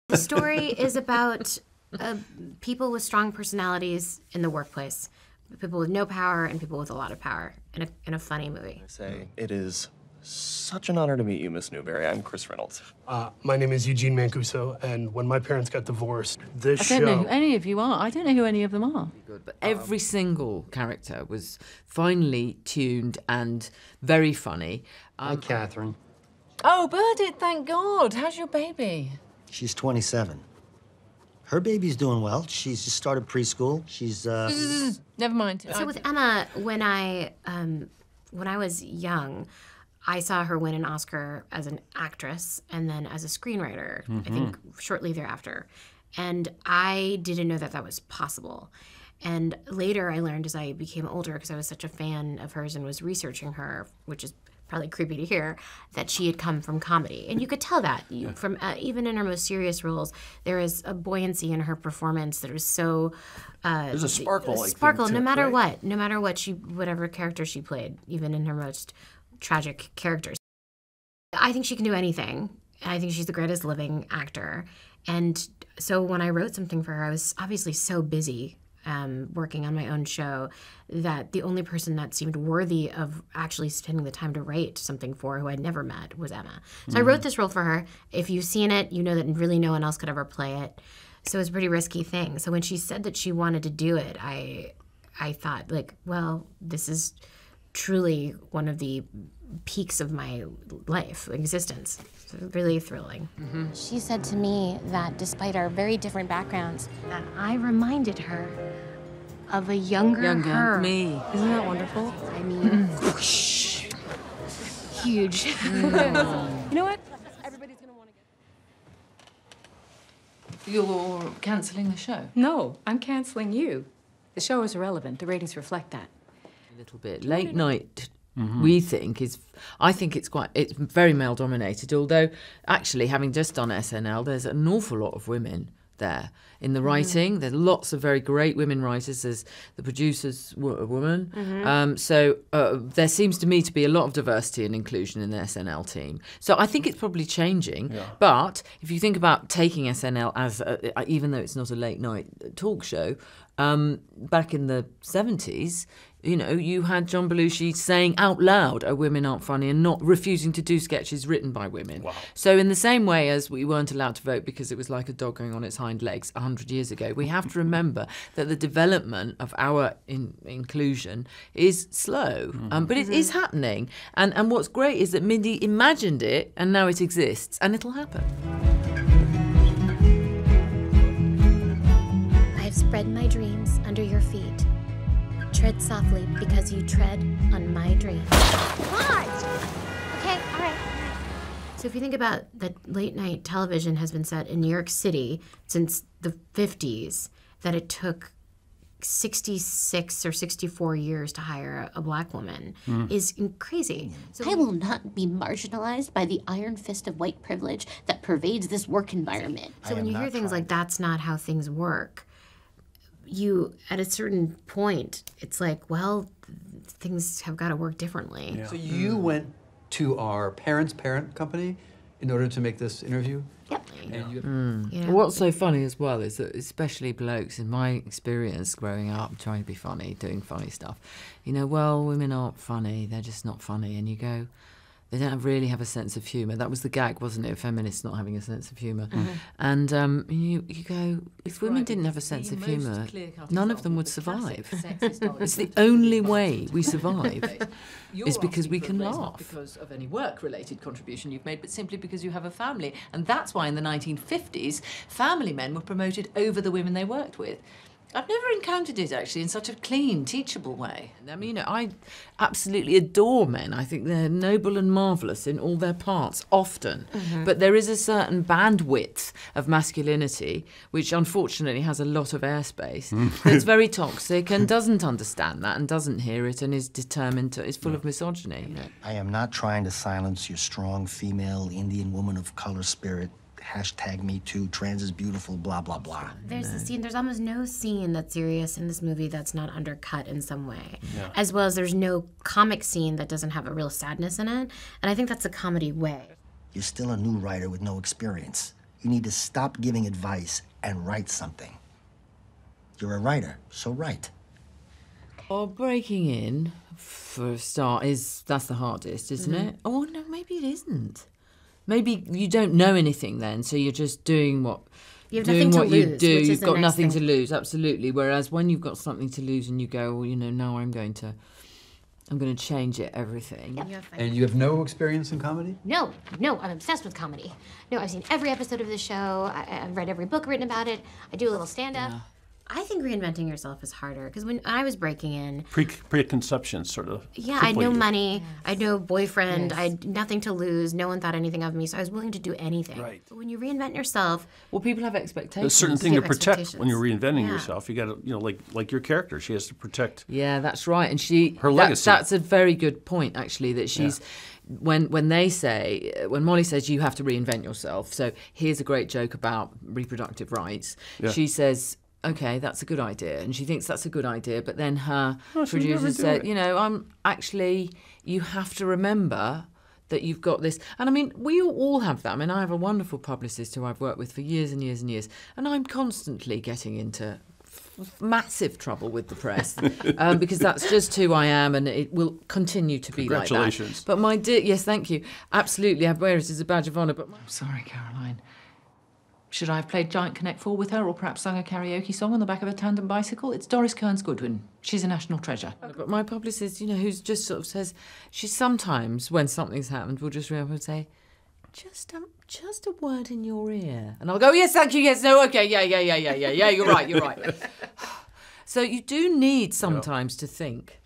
The story is about people with strong personalities in the workplace. People with no power and people with a lot of power in a funny movie. It is such an honor to meet you, Miss Newberry. I'm Chris Reynolds. My name is Eugene Mancuso, and when my parents got divorced, this show... I don't know who any of you are. I don't know who any of them are. Good, but every single character was finely tuned and very funny. Hi, Catherine. Oh, Burdett, thank God. How's your baby? She's 27. Her baby's doing well. She's just started preschool. She's, Never mind. So with Emma, when I was young, I saw her win an Oscar as an actress and then as a screenwriter, I think shortly thereafter. And I didn't know that that was possible. And later I learned as I became older, because I was such a fan of hers and was researching her, which is probably creepy to hear, that she had come from comedy. And you could tell that from even in her most serious roles, there is a buoyancy in her performance that was so... There's a sparkle. No matter what. No matter what whatever character she played, even in her most tragic characters. I think she can do anything. I think she's the greatest living actor. And so when I wrote something for her, I was obviously so busy working on my own show that the only person that seemed worthy of actually spending the time to write something for, who I'd never met, was Emma. So I wrote this role for her. If you've seen it, you know that really no one else could ever play it. So it was a pretty risky thing. So when she said that she wanted to do it, I thought, like, well, this is truly one of the peaks of my life, existence. So really thrilling. She said to me that despite our very different backgrounds, That I reminded her of a younger her. Me. Isn't that wonderful? I mean, whoosh, huge. you know what? Everybody's gonna want to get... You're cancelling the show? No, I'm canceling you. The show is irrelevant. The ratings reflect that. A little bit. Late night, we think, I think it's very male dominated, although actually, having just done SNL, there's an awful lot of women there in the writing. There's lots of very great women writers. There's the producer's a woman. So there seems to me to be a lot of diversity and inclusion in the SNL team. So I think it's probably changing. Yeah. But if you think about taking SNL as, even though it's not a late night talk show, back in the 70s, you know, you had John Belushi saying out loud, "Oh, women aren't funny," and not refusing to do sketches written by women. Wow. So in the same way as we weren't allowed to vote because it was like a dog going on its hind legs 100 years ago, we have to remember that the development of our inclusion is slow, but it is happening. And what's great is that Mindy imagined it, and now it exists, and it'll happen. I have spread my dreams under your feet. Tread softly because you tread on my dreams. What? Okay, all right. So if you think about that, late night television has been set in New York City since the 50s, that it took 66 or 64 years to hire a black woman is crazy. So I will not be marginalized by the iron fist of white privilege that pervades this work environment. So when you hear things like that's not how things work, you, at a certain point, it's like, well, things have got to work differently. Yeah. So you went to our parents' parent company in order to make this interview? Yep. Yeah. What's so funny as well is that, especially blokes, in my experience growing up, trying to be funny, doing funny stuff, you know, well, women aren't funny, they're just not funny. And you go, they don't really have a sense of humour. That was the gag, wasn't it? Feminists not having a sense of humour. And you go, if women didn't have a sense of humour, none of them would survive. It's the only way we survive is because we can laugh. Not because of any work-related contribution you've made, but simply because you have a family. And that's why in the 1950s, family men were promoted over the women they worked with. I've never encountered it, actually, in such a clean, teachable way. I mean, I absolutely adore men. I think they're noble and marvellous in all their parts, often. But there is a certain bandwidth of masculinity, which unfortunately has a lot of airspace, that's very toxic and doesn't understand that and doesn't hear it and is determined to, is full of misogyny. I am not trying to silence your strong female Indian woman of color spirit. Hashtag me too, trans is beautiful, blah, blah, blah. There's almost no scene that's serious in this movie that's not undercut in some way. As well as there's no comic scene that doesn't have a real sadness in it. And I think that's a comedy way. You're still a new writer with no experience. You need to stop giving advice and write something. You're a writer, so write. Oh, breaking in, for a start, that's the hardest, isn't it? Oh, no, maybe it isn't. Maybe you don't know anything then, so you're just doing what you have nothing to lose. You do. Which is You've got nice nothing thing. to lose, absolutely. Whereas when you've got something to lose and you go, well, now I'm going to change it, everything. And you have no experience in comedy? No, I'm obsessed with comedy. No, I've seen every episode of the show. I've read every book written about it. I do a little stand-up. Yeah. I think reinventing yourself is harder because when I was breaking in, preconceptions sort of. I had no money, I had no boyfriend, I had nothing to lose. No one thought anything of me, so I was willing to do anything. Right. But when you reinvent yourself, Well, people have expectations. There's a certain thing You to have protect when you're reinventing Yeah. yourself. You got to, like your character, she has to protect. Yeah, that's right. And Her legacy. That's a very good point, actually, that she's... When Molly says you have to reinvent yourself, so here's a great joke about reproductive rights, she says, okay, that's a good idea. And she thinks that's a good idea, but then her producer said, you have to remember that you've got this. And I mean, we all have that. I mean, I have a wonderful publicist who I've worked with for years and years and years, and I'm constantly getting into massive trouble with the press because that's just who I am, and it will continue to be like that. Congratulations. But my dear, yes, thank you. Absolutely, I wear it as a badge of honour. But I'm sorry, Caroline. Should I have played Giant Connect 4 with her or perhaps sung a karaoke song on the back of a tandem bicycle? It's Doris Kearns Goodwin. She's a national treasure. But my publicist, who's just sort of says, she sometimes, when something's happened, will just ring up and say, just a word in your ear. And I'll go, yes, thank you, yes, no, okay, yeah, you're right. So you do need sometimes to think.